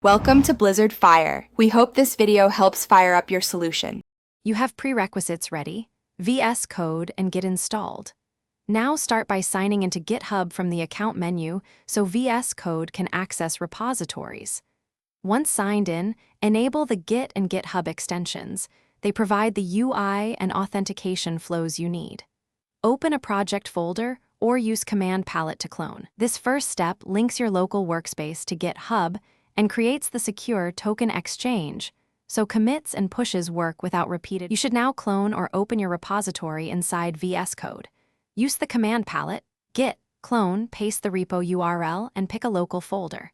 Welcome to Blizzard Fire. We hope this video helps fire up your solution. You have prerequisites ready, Vscode and Git installed. Now start by signing into GitHub from the account menu so Vscode can access repositories. Once signed in, enable the Git and GitHub extensions. They provide the UI and authentication flows you need. Open a project folder or use command palette to clone. This first step links your local workspace to GitHub and creates the secure token exchange, so commits and pushes work without repeated. You should now clone or open your repository inside Vscode. Use the command palette, git, clone, paste the repo URL, and pick a local folder.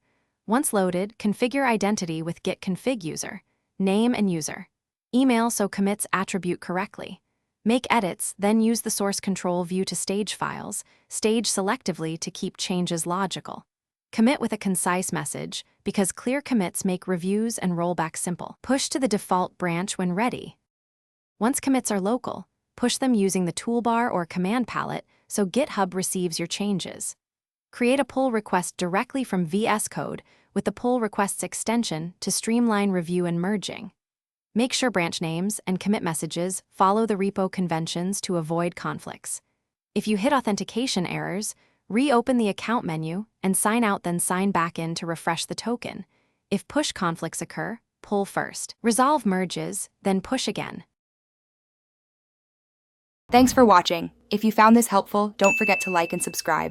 Once loaded, configure identity with git config user, name and user. Email so commits attribute correctly. Make edits, then use the source control view to stage files, stage selectively to keep changes logical. Commit with a concise message, because clear commits make reviews and rollback simple. Push to the default branch when ready. Once commits are local, push them using the toolbar or command palette so GitHub receives your changes. Create a pull request directly from Vscode with the pull requests extension to streamline review and merging. Make sure branch names and commit messages follow the repo conventions to avoid conflicts. If you hit authentication errors, reopen the account menu and sign out, then sign back in to refresh the token. If push conflicts occur, pull first. Resolve merges, then push again. Thanks for watching. If you found this helpful, don't forget to like and subscribe.